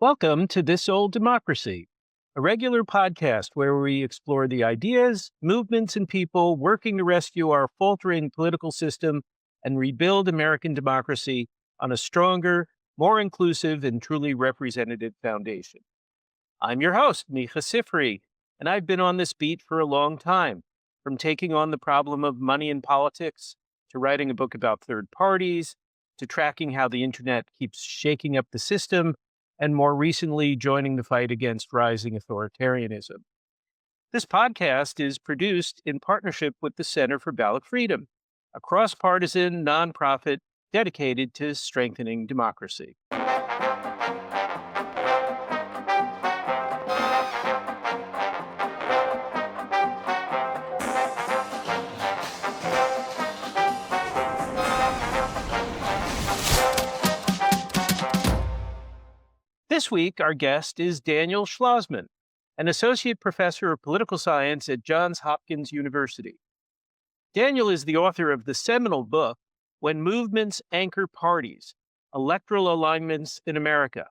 Welcome to This Old Democracy, a regular podcast where we explore the ideas, movements, and people working to rescue our faltering political system and rebuild American democracy on a stronger, more inclusive, and truly representative foundation. I'm your host, Micah Sifry, and I've been on this beat for a long time, from taking on the problem of money in politics, to writing a book about third parties, to tracking how the internet keeps shaking up the system, and more recently, joining the fight against rising authoritarianism. This podcast is produced in partnership with the Center for Ballot Freedom, a cross-partisan nonprofit dedicated to strengthening democracy. This week, our guest is Daniel Schlozman, an associate professor of political science at Johns Hopkins University. Daniel is the author of the seminal book, When Movements Anchor Parties, Electoral Alignments in America.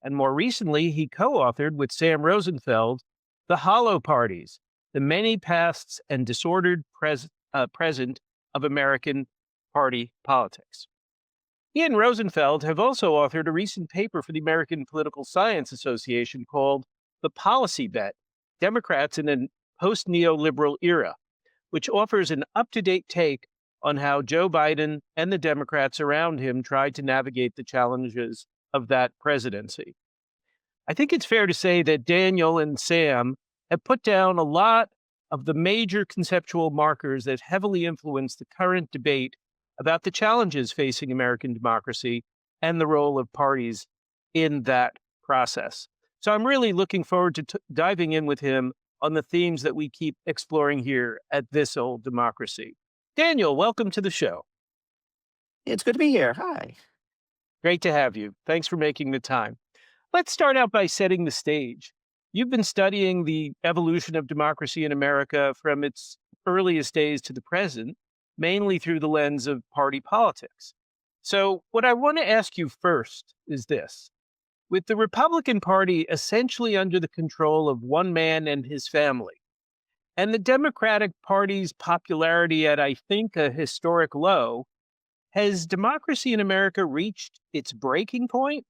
And more recently, he co-authored with Sam Rosenfeld, The Hollow Parties, The Many Pasts and Disordered Present of American Party Politics. He and Rosenfeld have also authored a recent paper for the American Political Science Association called The Policy Bet, Democrats in a Post-Neoliberal Era, which offers an up-to-date take on how Joe Biden and the Democrats around him tried to navigate the challenges of that presidency. I think it's fair to say that Daniel and Sam have put down a lot of the major conceptual markers that heavily influence the current debate about the challenges facing American democracy and the role of parties in that process. So I'm really looking forward to diving in with him on the themes that we keep exploring here at This Old Democracy. Daniel, welcome to the show. It's good to be here. Hi. Great to have you. Thanks for making the time. Let's start out by setting the stage. You've been studying the evolution of democracy in America from its earliest days to the present, mainly through the lens of party politics. So what I want to ask you first is this. With the Republican Party essentially under the control of one man and his family, and the Democratic Party's popularity at, I think, a historic low, has democracy in America reached its breaking point?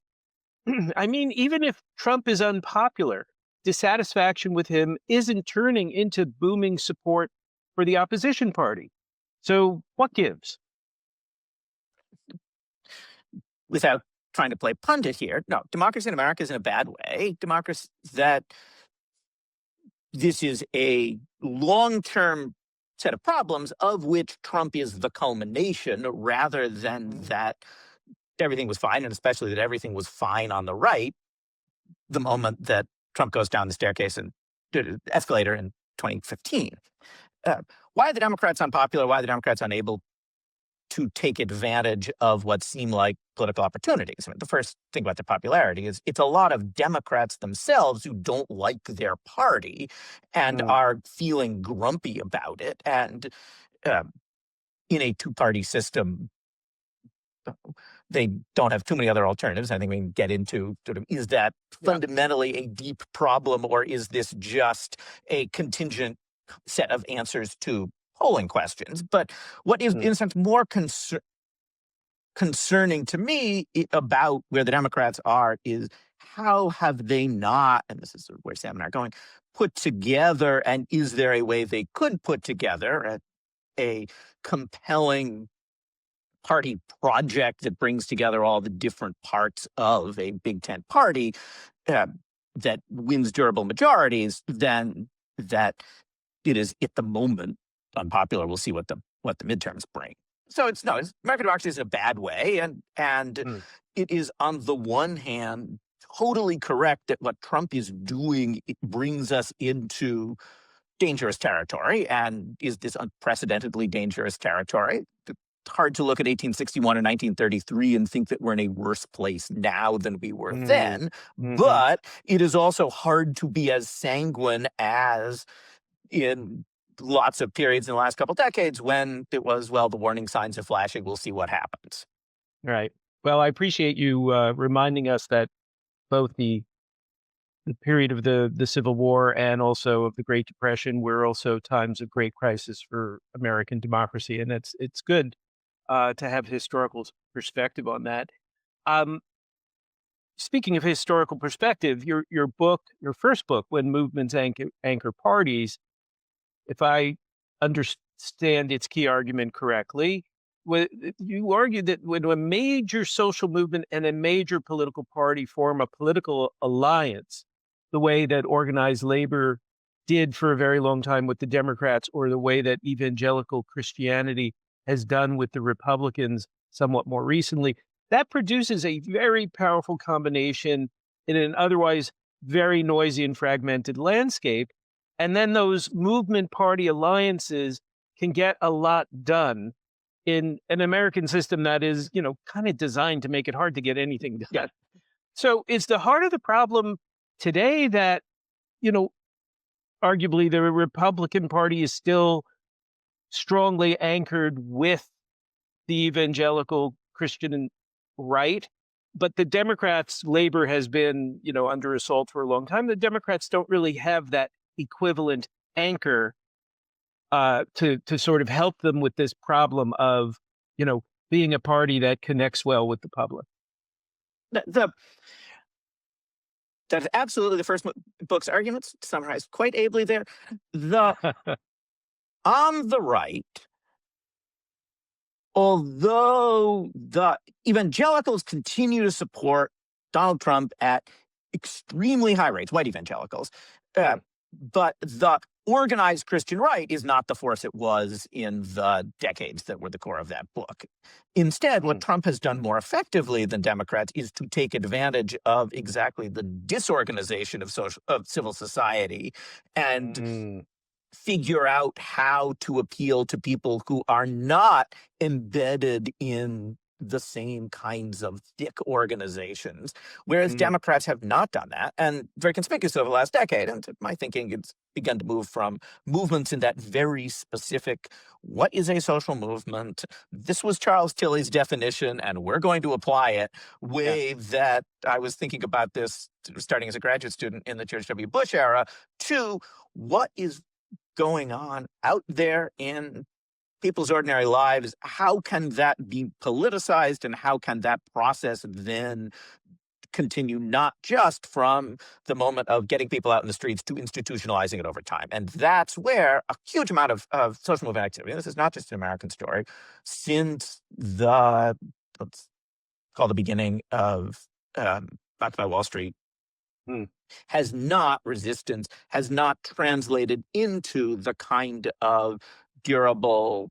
I mean, even if Trump is unpopular, dissatisfaction with him isn't turning into booming support for the opposition party. So what gives? Without trying to play pundit here, no, democracy in America is in a bad way. Democracy that this is a long-term set of problems of which Trump is the culmination rather than that everything was fine, and especially that everything was fine on the right the moment that Trump goes down the staircase and escalator in 2015. Why are the Democrats unpopular? Why are the Democrats unable to take advantage of what seem like political opportunities? I mean, the first thing about the popularity is it's a lot of Democrats themselves who don't like their party and are feeling grumpy about it. And in a two-party system, they don't have too many other alternatives. I think we can get into sort of, is that fundamentally a deep problem, or is this just a contingent set of answers to polling questions? But what is, in a sense, more concerning to me about where the Democrats are is how have they not, and this is sort of where Sam and I are going, put together, and is there a way they could put together a compelling party project that brings together all the different parts of a Big Tent party that wins durable majorities, then that it is at the moment unpopular. We'll see what the midterms bring. So American democracy is in a bad way, and it is on the one hand totally correct that what Trump is doing, it brings us into dangerous territory, and is this unprecedentedly dangerous territory. It's hard to look at 1861 and 1933 and think that we're in a worse place now than we were then, but it is also hard to be as sanguine as in lots of periods in the last couple decades when it was, well, the warning signs are flashing, we'll see what happens. Right. Well, I appreciate you reminding us that both the period of the Civil War and also of the Great Depression were also times of great crisis for American democracy, and it's good to have historical perspective on that. Um, Speaking of historical perspective, your first book, When Movements Anchor Parties, if I understand its key argument correctly, you argue that when a major social movement and a major political party form a political alliance, the way that organized labor did for a very long time with the Democrats, or the way that evangelical Christianity has done with the Republicans somewhat more recently, that produces a very powerful combination in an otherwise very noisy and fragmented landscape. And then those movement party alliances can get a lot done in an American system that is, kind of designed to make it hard to get anything Yeah. done. So is the heart of the problem today that, you know, arguably the Republican Party is still strongly anchored with the evangelical Christian right, but the Democrats' labor has been, under assault for a long time. The Democrats don't really have that equivalent anchor to sort of help them with this problem of, being a party that connects well with the public. The That's absolutely the first book's arguments, summarized quite ably there. The On the right, although the evangelicals continue to support Donald Trump at extremely high rates, white evangelicals, uh, Mm, but the organized Christian right is not the force it was in the decades that were the core of that book. Instead, what mm, Trump has done more effectively than Democrats is to take advantage of exactly the disorganization of civil society and mm, figure out how to appeal to people who are not embedded in the same kinds of thick organizations, whereas mm, Democrats have not done that. And very conspicuous over the last decade, and to my thinking, it's begun to move from movements in that very specific, what is a social movement? This was Charles Tilley's definition, and we're going to apply it, yeah, way that I was thinking about this starting as a graduate student in the George W. Bush era, to what is going on out there in people's ordinary lives. How can that be politicized, and how can that process then continue, not just from the moment of getting people out in the streets to institutionalizing it over time? And that's where a huge amount of social movement activity, and this is not just an American story, since the, let's call the beginning of Occupy Wall Street, mm, has not resistance, has not translated into the kind of durable,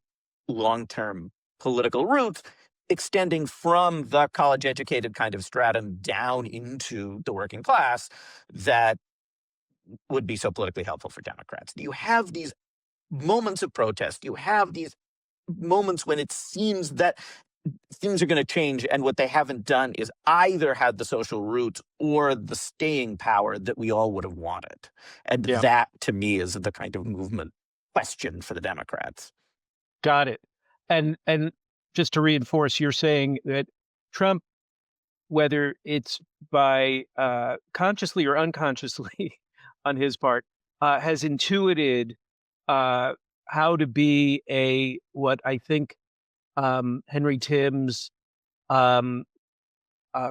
long-term political roots, extending from the college-educated kind of stratum down into the working class that would be so politically helpful for Democrats. You have these moments of protest. You have these moments when it seems that things are going to change, and what they haven't done is either had the social roots or the staying power that we all would have wanted. And yeah, that, to me, is the kind of movement question for the Democrats. got it. And just to reinforce, you're saying that Trump, whether it's by consciously or unconsciously on his part, has intuited uh, how to be what I think Henry Timms um,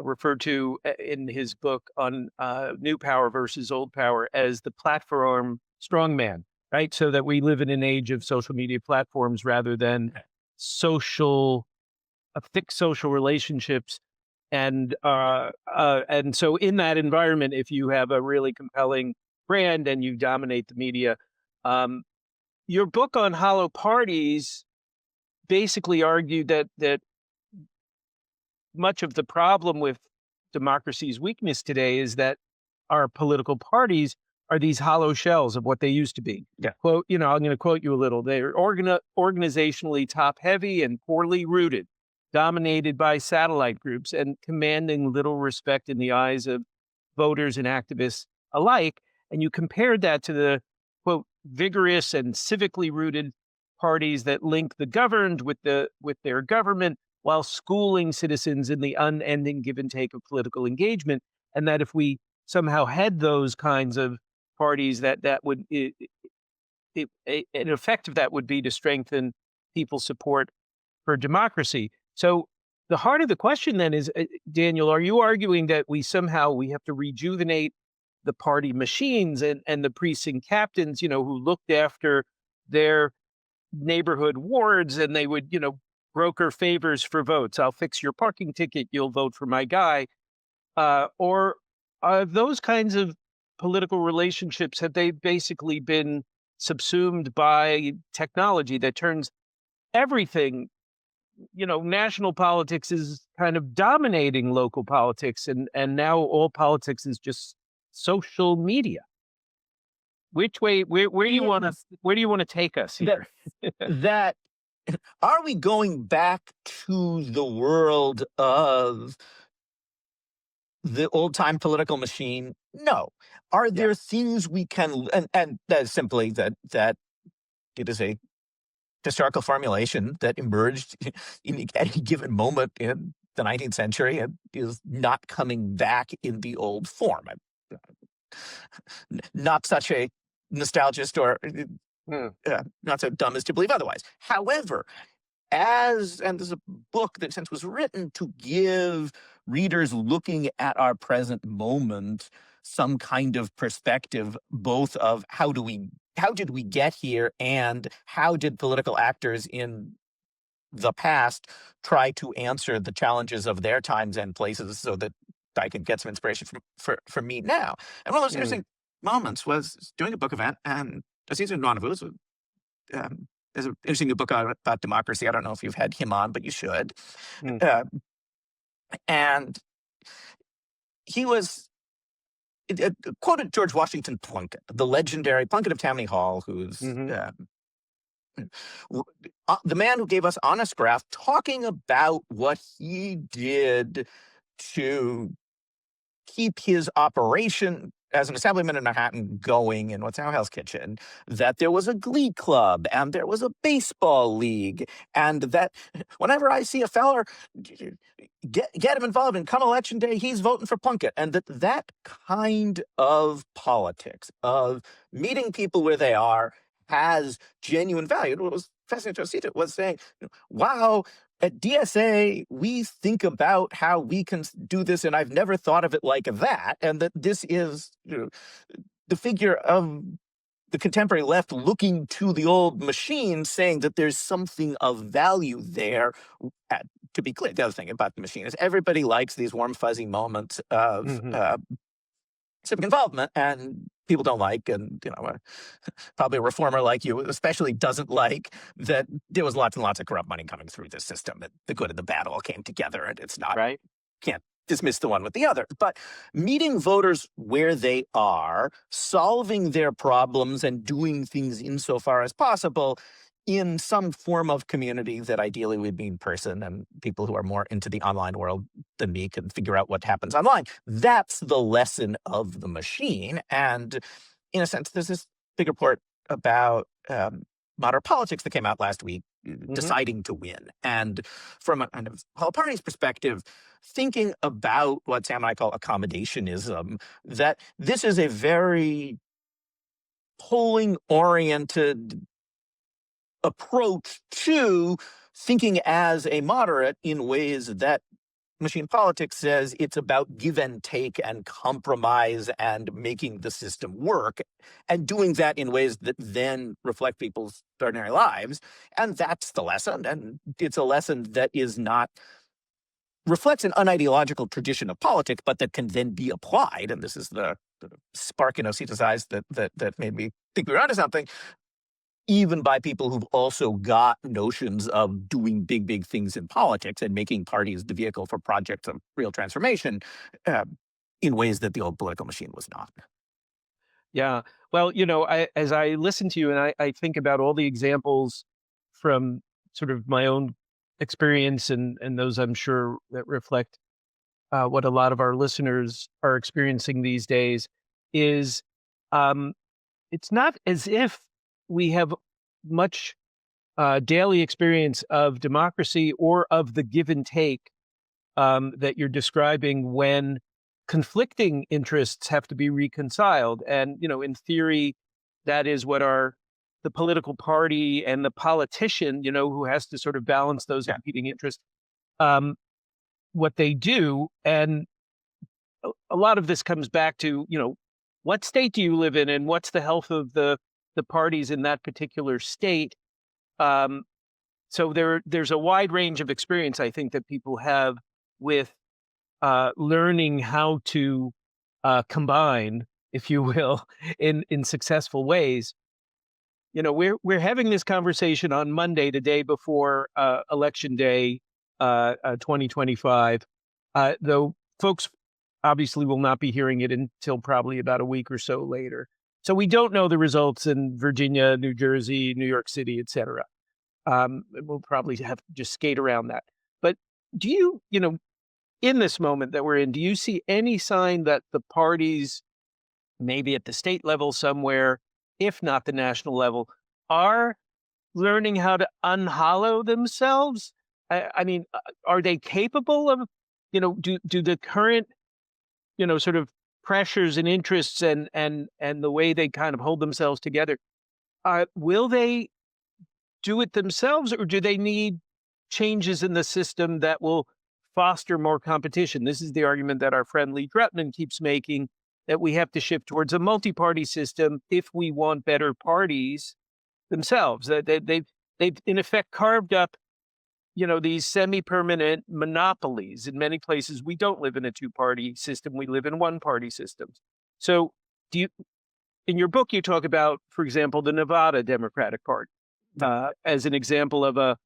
referred to in his book on new power versus old power as the platform strongman, right? So that we live in an age of social media platforms rather than social, thick social relationships. And so in that environment, if you have a really compelling brand and you dominate the media, um, your book on hollow parties basically argued that much of the problem with democracy's weakness today is that our political parties are these hollow shells of what they used to be. Yeah. Quote, I'm going to quote you a little. They're organizationally top heavy and poorly rooted, dominated by satellite groups, and commanding little respect in the eyes of voters and activists alike. And you compared that to the quote vigorous and civically rooted parties that link the governed with their government while schooling citizens in the unending give and take of political engagement. and that if we somehow had those kinds of parties, that would an effect of that would be to strengthen people's support for democracy. So the heart of the question then is, Daniel, are you arguing that we have to rejuvenate the party machines and the precinct captains, who looked after their neighborhood wards, and they would, broker favors for votes? I'll fix your parking ticket, you'll vote for my guy. Or are those kinds of political relationships, have they basically been subsumed by technology that turns everything, national politics is kind of dominating local politics, and now all politics is just social media. Which way, where do you want to, Yes, take us that here? that are we going back to the world of the old time political machine? No. Are Yeah. there things we can, and that is simply that it is a historical formulation that emerged in any given moment in the 19th century and is not coming back in the old form. Not such a nostalgist or Mm. not so dumb as to believe otherwise. However, and there's a book that since was written to give readers looking at our present moment some kind of perspective, both of how did we get here, and how did political actors in the past try to answer the challenges of their times and places, so that I can get some inspiration from me now. And one of those Mm. interesting moments was doing a book event, and Aziz Nwanvu, there's an interesting new book out about democracy. I don't know if you've had him on, but you should. Mm. Uh, and he was quoted George Washington Plunkett, the legendary Plunkett of Tammany Hall, who's Hmm. the man who gave us Honest Graph, talking about what he did to keep his operation as an assemblyman in Manhattan going in what's now Hell's Kitchen, that there was a glee club and there was a baseball league, and that whenever I see a feller, get him involved, and come election day, he's voting for Plunkett. And that kind of politics, of meeting people where they are, has genuine value. What was fascinating to see was saying, wow, at DSA, we think about how we can do this, and I've never thought of it like that. And that this is the figure of the contemporary left looking to the old machine, saying that there's something of value there. To be clear, the other thing about the machine is everybody likes these warm, fuzzy moments of Hmm. civic involvement, and people don't like, and probably a reformer like you especially doesn't like, that there was lots and lots of corrupt money coming through this system, that the good and the bad all came together, and it's not, Right. can't dismiss the one with the other. But meeting voters where they are, solving their problems, and doing things insofar as possible in some form of community that ideally would be in person, and people who are more into the online world than me can figure out what happens online. That's the lesson of the machine. And in a sense, there's this big report about modern politics that came out last week, Hmm. deciding to win. And from a kind of whole party's perspective, thinking about what Sam and I call accommodationism, that this is a very polling oriented approach to thinking as a moderate, in ways that machine politics says it's about give and take and compromise and making the system work, and doing that in ways that then reflect people's ordinary lives. And that's the lesson. And it's a lesson that is not reflects an unideological tradition of politics, but that can then be applied. And this is the spark in Osita's eyes that made me think we were onto something, even by people who've also got notions of doing big, big things in politics and making parties the vehicle for projects of real transformation, uh, in ways that the old political machine was not. Yeah. Well, as I listen to you, and I think about all the examples from sort of my own experience, and those I'm sure that reflect what a lot of our listeners are experiencing these days, is um, it's not as if we have much daily experience of democracy or of the give and take that you're describing, when conflicting interests have to be reconciled. And, in theory, that is what the political party and the politician, who has to sort of balance those competing interests, um, what they do. And a lot of this comes back to, what state do you live in and what's the health of the parties in that particular state. Um, so there's a wide range of experience, I think, that people have with learning how to combine, if you will, in successful ways. We're having this conversation on Monday, the day before Election Day, 2025. Though folks obviously will not be hearing it until probably about a week or so later. So we don't know the results in Virginia, New Jersey, New York City, et cetera. We'll probably have to just skate around that. But do you, in this moment that we're in, do you see any sign that the parties, maybe at the state level somewhere, if not the national level, are learning how to unhollow themselves? I mean, are they capable of, do the current, sort of pressures and interests and the way they kind of hold themselves together, will they do it themselves, or do they need changes in the system that will foster more competition? This is the argument that our friend Lee Drutman keeps making, that we have to shift towards a multi-party system if we want better parties themselves. That they've in effect carved up, these semi-permanent monopolies. In many places, we don't live in a two-party system; we live in one-party systems. So, in your book, you talk about, for example, the Nevada Democratic Party as an example of a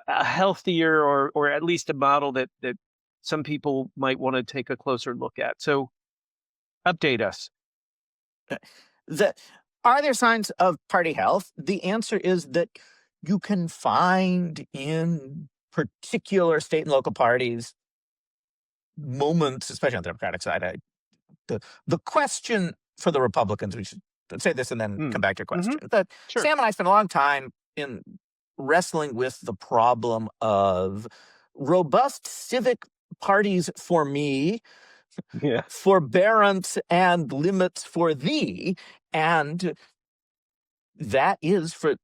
healthier, or at least a model that some people might want to take a closer look at. So, update us. Are there signs of party health? The answer is that you can find in particular state and local parties moments, especially on the Democratic side. The question for the Republicans, we should say this and then come back to your question. That Sure. Sam and I spent a long time in wrestling with the problem of robust civic parties for me, Yeah. forbearance and limits for thee, and that is for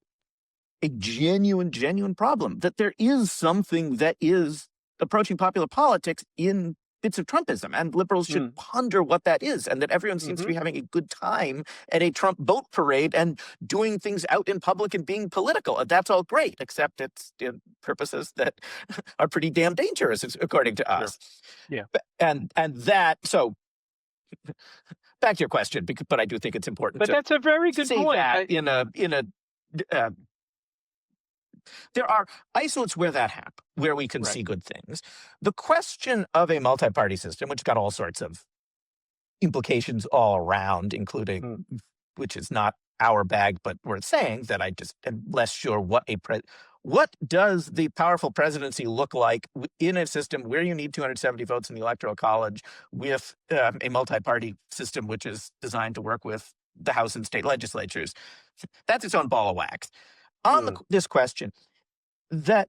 a genuine problem, that there is something that is approaching popular politics in bits of Trumpism, and liberals should ponder what that is, and that everyone seems to be having a good time at a Trump boat parade and doing things out in public and being political. And that's all great, except it's in purposes that are pretty damn dangerous, according to us. Yeah. And that, so back to your question, but I do think it's important. But that's a very good point. That there are isolates where that happens, where we can see good things. The question of a multi-party system, which got all sorts of implications all around, including, which is not our bag, but worth saying, that I just am less sure what does the powerful presidency look like in a system where you need 270 votes in the Electoral College with a multi-party system which is designed to work with the House and state legislatures? That's its own ball of wax. On this question, that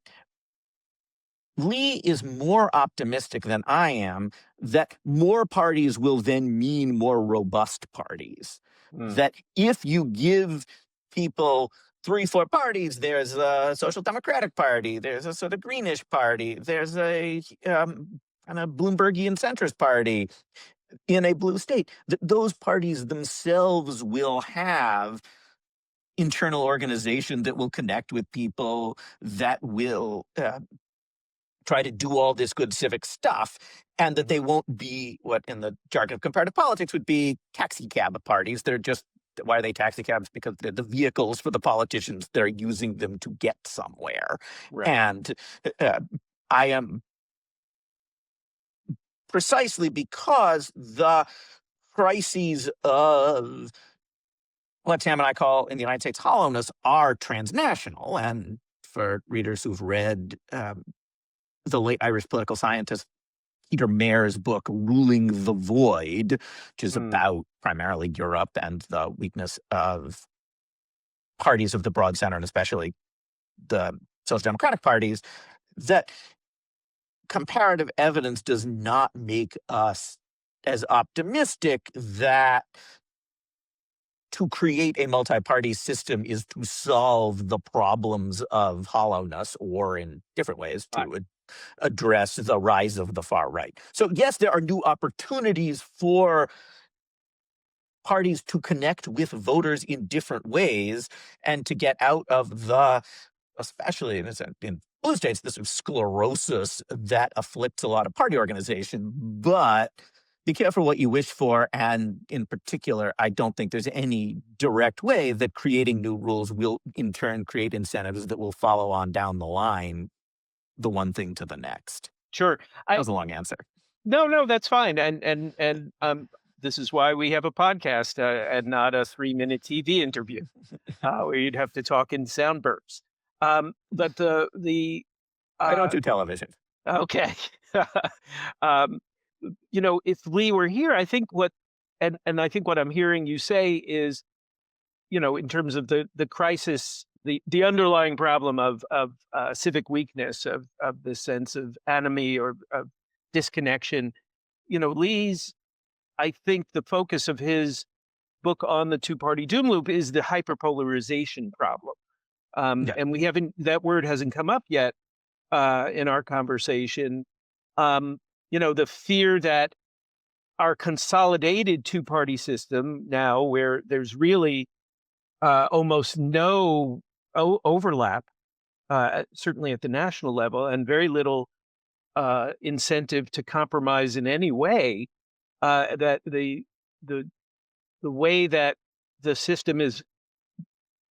Lee is more optimistic than I am that more parties will then mean more robust parties. That if you give people 3-4 parties, there's a social democratic party, there's a sort of greenish party, there's a kind of Bloombergian centrist party in a blue state, that those parties themselves will have internal organization that will connect with people, that will try to do all this good civic stuff, and that they won't be what in the jargon of comparative politics would be taxi cab parties. They're just, why are they taxi cabs? Because they're the vehicles for the politicians. They're using them to get somewhere. And I am, precisely because the crises of what Sam and I call in the United States hollowness are transnational. And for readers who've read the late Irish political scientist Peter Mayer's book, Ruling the Void, which is about primarily Europe and the weakness of parties of the broad center, and especially the social democratic parties, that comparative evidence does not make us as optimistic that to create a multi-party system is to solve the problems of hollowness, or in different ways I, to address the rise of the far right. So yes, there are new opportunities for parties to connect with voters in different ways and to get out of the, especially in blue states, this sort of sclerosis that afflicts a lot of party organization. But be careful what you wish for. And in particular, I don't think there's any direct way that creating new rules will in turn create incentives that will follow on down the line, the one thing to the next. sure. That I was a long answer. No, that's fine. This is why we have a podcast and not a 3-minute TV interview where you'd have to talk in sound bursts. But the I don't uh, do television. okay. um, if Lee were here, I think and I think what I'm hearing you say is, in terms of the crisis, the underlying problem of civic weakness, of the sense of enemy or of disconnection. Lee's, I think the focus of his book on the two-party doom loop is the hyperpolarization problem. Yeah. And that word hasn't come up yet in our conversation. The fear that our consolidated two-party system now, where there's really almost no overlap, certainly at the national level, and very little incentive to compromise in any way, that the way that the system is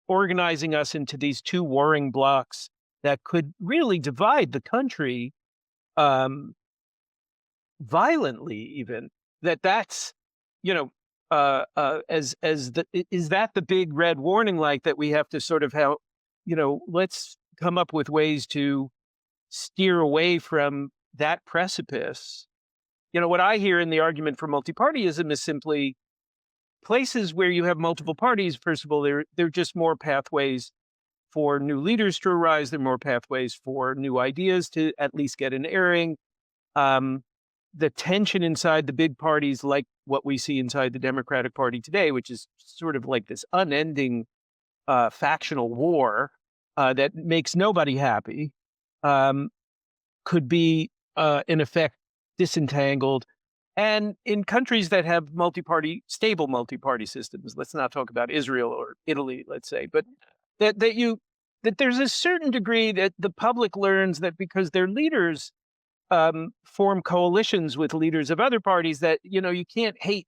organizing us into these two warring blocks that could really divide the country um, violently, even that's is that the big red warning light that we have to sort of how let's come up with ways to steer away from that precipice. What I hear in the argument for multipartyism is simply places where you have multiple parties. First of all, they're just more pathways for new leaders to arise. There are more pathways for new ideas to at least get an airing. Um, the tension inside the big parties, like what we see inside the Democratic Party today, which is sort of like this unending factional war that makes nobody happy, um, could be in effect disentangled. And in countries that have stable multi-party systems, let's not talk about Israel or Italy, let's say, but that there's a certain degree that the public learns that because their leaders form coalitions with leaders of other parties, that you can't hate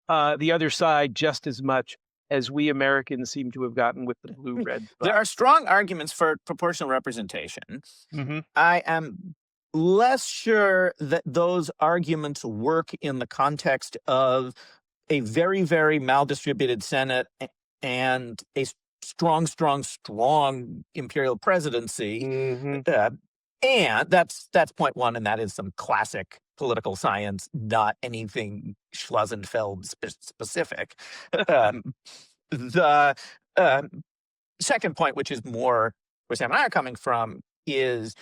the other side just as much as we Americans seem to have gotten with the blue-red. There are strong arguments for proportional representation. Mm-hmm. I am less sure that those arguments work in the context of a very, very maldistributed Senate and a strong imperial presidency. Mm-hmm. And that's point one, and that is some classic political science, not anything Schlozman specific. The second point, which is more where Sam and I are coming from, is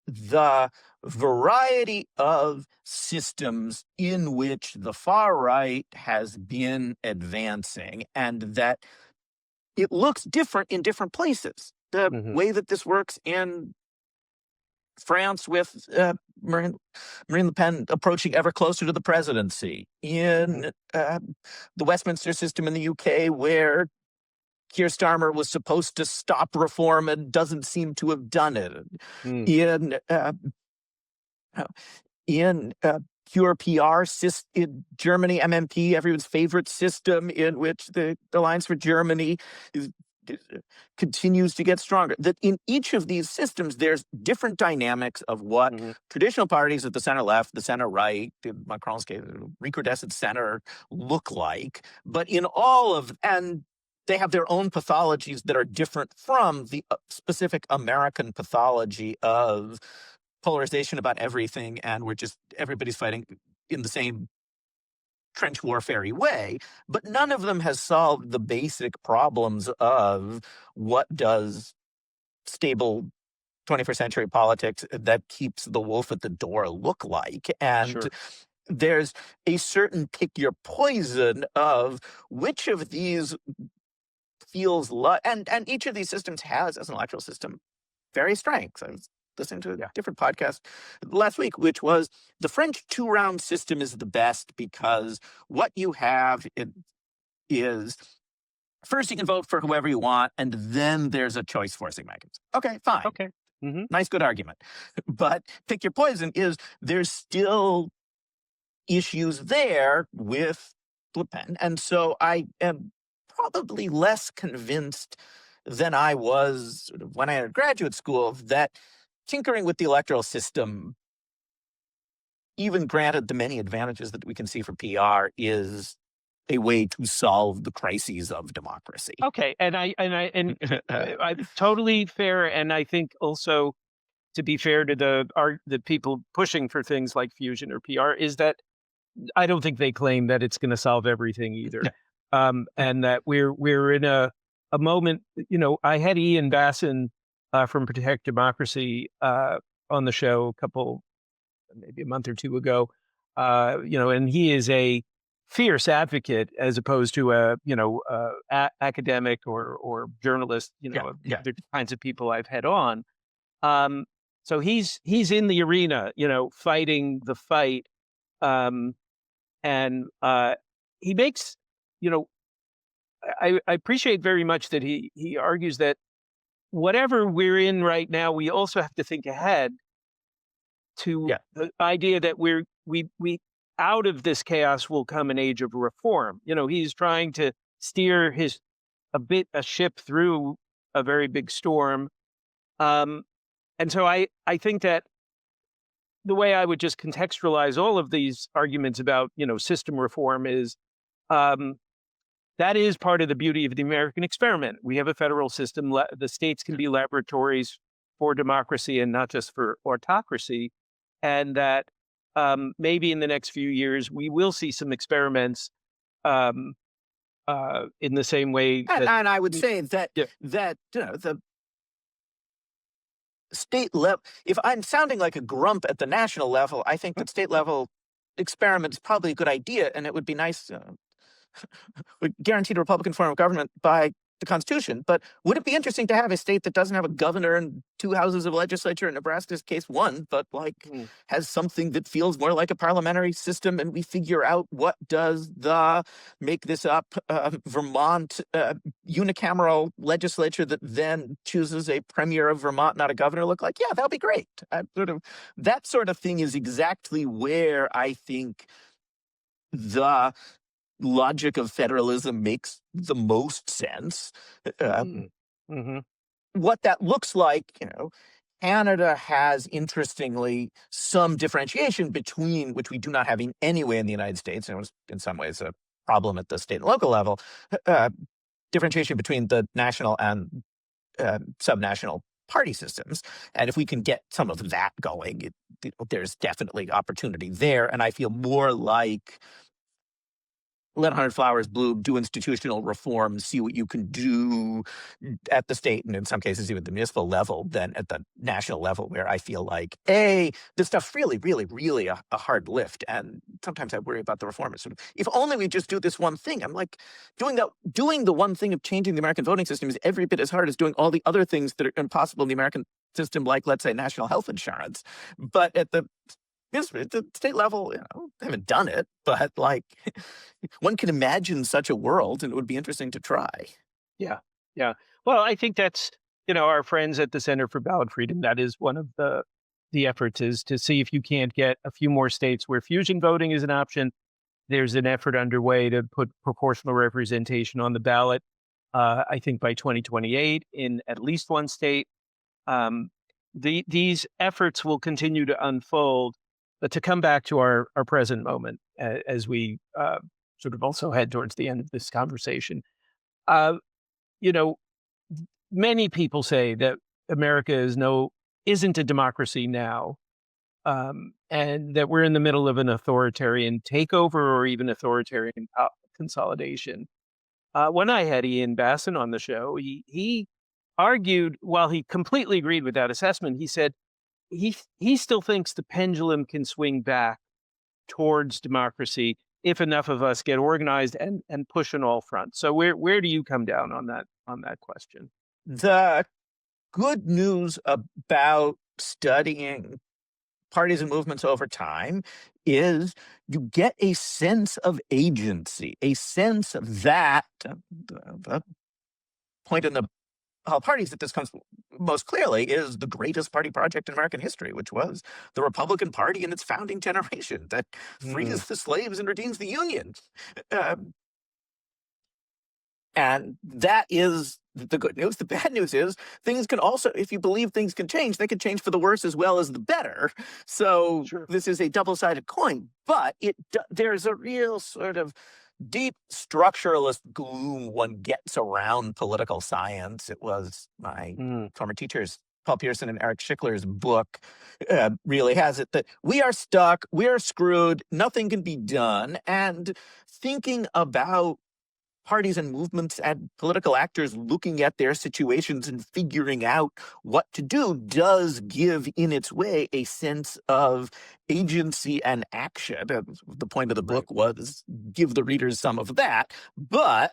the variety of systems in which the far right has been advancing, and that it looks different in different places. The Mm-hmm. way that this works in France with Marine Le Pen approaching ever closer to the presidency, in the Westminster system in the UK, where Keir Starmer was supposed to stop reform and doesn't seem to have done it, in pure PR in Germany, MMP, everyone's favorite system, in which the Alliance for Germany continues to get stronger. That in each of these systems, there's different dynamics of what traditional parties at the center left, the center right, in Macron's case, recrudescent center, look like. But in all of, and they have their own pathologies that are different from the specific American pathology of polarization about everything, and everybody's fighting in the same trench warfare way, but none of them has solved the basic problems of what does stable 21st century politics that keeps the wolf at the door look like. And Sure. there's a certain pick your poison of which of these feels like, and each of these systems has, as an electoral system, various strengths. I was listening to a Yeah. different podcast last week, which was the French two-round system is the best because what you have is first you can vote for whoever you want, and then there's a choice forcing mechanism. Okay, fine. Okay. Hmm. Nice, good argument. But pick your poison is there's still issues there with Le Pen. And so I am probably less convinced than I was sort of when I entered graduate school that tinkering with the electoral system, even granted the many advantages that we can see for PR, is a way to solve the crises of democracy. Okay, I'm totally fair, and I think also, to be fair to the people pushing for things like fusion or PR, is that I don't think they claim that it's going to solve everything either, and that we're in a moment. I had Ian Basson from Protect Democracy on the show maybe a month or two ago, and he is a fierce advocate as opposed to academic or journalist, Yeah, of the yeah. other kinds of people I've had on. Um, so he's in the arena, fighting the fight, um, and he makes, you know, I appreciate very much that he argues that whatever we're in right now, we also have to think ahead to Yeah. the idea that we out of this chaos will come an age of reform. He's trying to steer a ship through a very big storm. Um, and so I think that the way I would just contextualize all of these arguments about, system reform is, um, that is part of the beauty of the American experiment. We have a federal system. The states can be laboratories for democracy and not just for autocracy. And that maybe in the next few years, we will see some experiments um, in the same way that. And I would say that Yeah. the state level, if I'm sounding like a grump at the national level, I think that state level experiment is probably a good idea, and it would be nice. Would guaranteed a Republican form of government by the Constitution. But would it be interesting to have a state that doesn't have a governor and two houses of legislature, in Nebraska's case one, but has something that feels more like a parliamentary system, and we figure out what does the make this up Vermont unicameral legislature that then chooses a premier of Vermont, not a governor, look like? Yeah, that'll be great. That sort of thing is exactly where I think the logic of federalism makes the most sense. Uh, Mm-hmm. what that looks like, Canada has, interestingly, some differentiation between, which we do not have in any way in the United States, and it was in some ways a problem at the state and local level, differentiation between the national and subnational party systems. And if we can get some of that going, there's definitely opportunity there. And I feel more like let 100 flowers bloom, do institutional reform, see what you can do at the state and in some cases even the municipal level than at the national level, where I feel like, this stuff's really, really, really a hard lift. And sometimes I worry about the reform. It's sort of, if only we just do this one thing. I'm like, doing the one thing of changing the American voting system is every bit as hard as doing all the other things that are impossible in the American system, like, let's say, national health insurance. But at the state level, I haven't done it, but one can imagine such a world, and it would be interesting to try. Yeah. Yeah. Well, I think that's, our friends at the Center for Ballot Freedom, that is one of the efforts, is to see if you can't get a few more states where fusion voting is an option. There's an effort underway to put proportional representation on the ballot, I think by 2028 in at least one state. These efforts will continue to unfold. But to come back to our present moment, as we sort of also head towards the end of this conversation, uh, you know, many people say that America isn't a democracy now, and that we're in the middle of an authoritarian takeover or even authoritarian consolidation. When I had Ian Basson on the show, he argued, while he completely agreed with that assessment, he said he still thinks the pendulum can swing back towards democracy if enough of us get organized and push on all fronts. So where do you come down on that question? The good news about studying parties and movements over time is you get a sense of agency, a sense that the point in the all parties that this comes most clearly is the greatest party project in American history, which was the Republican Party in its founding generation that Mm, frees the slaves and redeems the Union. Um, and that is the good news. The bad news is things can also, if you believe things can change, they can change for the worse as well as the better. So sure. this is a double-sided coin, but there's a real sort of deep structuralist gloom one gets around political science. It was my Mm, former teachers, Paul Pearson and Eric Schickler's book, really has it that we are stuck, we are screwed, nothing can be done. And thinking about parties and movements and political actors looking at their situations and figuring out what to do does give, in its way, a sense of agency and action. And the point of the right. book was give the readers some of that. But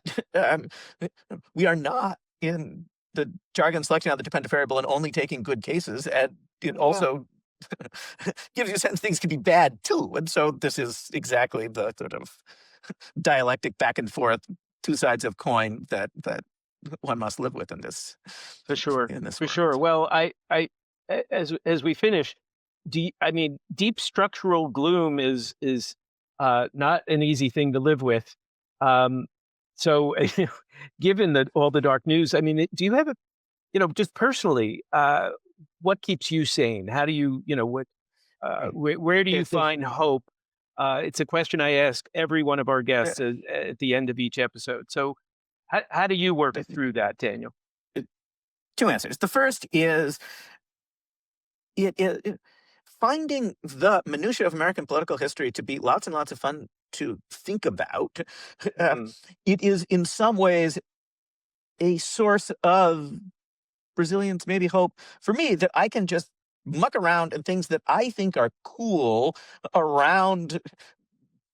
we are not in the jargon selecting out the dependent variable and only taking good cases. And it Yeah, also gives you a sense things can be bad too. And so this is exactly the sort of dialectic back and forth, two sides of coin that one must live with for sure. in this For world. sure. Well, as we finish, I mean, deep structural gloom is not an easy thing to live with. Um, so, given that all the dark news, I mean, do you have a, just personally, what keeps you sane? How do you, Right. where do you There's find hope? It's a question I ask every one of our uh, guests at the end of each episode. So, how do you work uh, through that, Daniel? uh, two answers. The first is finding the minutia of American political history to be lots and lots of fun to think about. Uh, Mm, it is in some ways a source of resilience, maybe hope for me, that I can just muck around and things that I think are cool around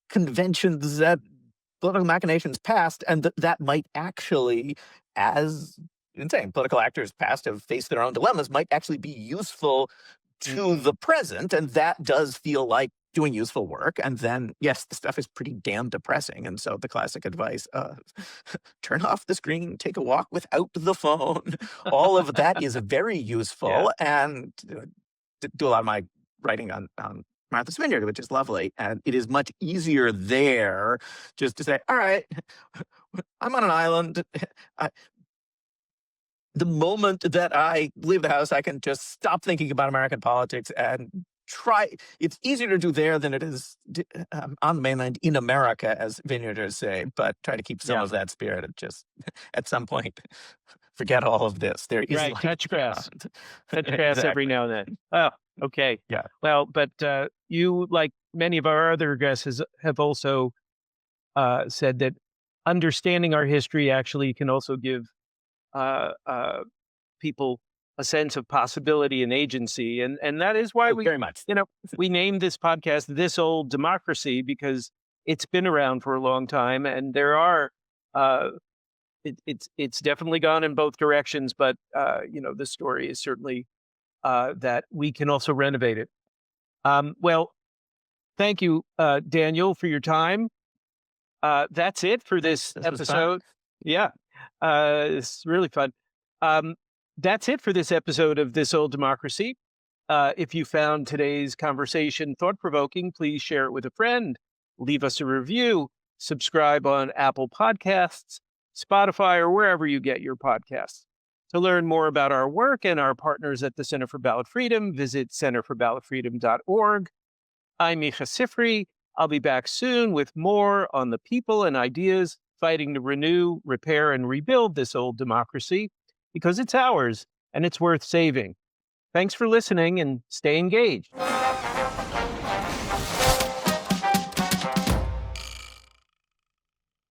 conventions that political machinations past, and that might actually, as insane political actors past have faced their own dilemmas, might actually be useful to mhm. the present. And that does feel like doing useful work. And then, yes, the stuff is pretty damn depressing. And so the classic advice of turn off the screen, take a walk without the phone, all of that is very Yeah. useful. And do a lot of my writing on Martha's Vineyard, which is lovely. And it is much easier there just to say, all right, I'm on an island. I, the moment that I leave the house, I can just stop thinking about American politics and try. It's easier to do there than it is on the mainland in America, as Vineyarders say, but try to keep some Yeah. of that spirit and just at some point forget all of this. There is Right. light Touch grass. beyond. Touch grass every Exactly. now and then. Oh, okay. Yeah. Well, but you, like many of our other guests, have also said that understanding our history actually can also give uh, uh, people a sense of possibility and agency, and that is why Oh, very much. we named this podcast "This Old Democracy" because it's been around for a long time, and there are. It's definitely gone in both directions, but the story is certainly that we can also renovate it. Well, thank you, Daniel, for your time. That's it for Thanks. this This was fun. episode. Yeah, it's really fun. Um, that's it for this episode of This Old Democracy. If you found today's conversation thought provoking, please share it with a friend, leave us a review, subscribe on Apple Podcasts, Spotify, or wherever you get your podcasts. To learn more about our work and our partners at the Center for Ballot Freedom, visit centerforballotfreedom.org. I'm Micah Sifry. I'll be back soon with more on the people and ideas fighting to renew, repair, and rebuild this old democracy because it's ours and it's worth saving. Thanks for listening and stay engaged.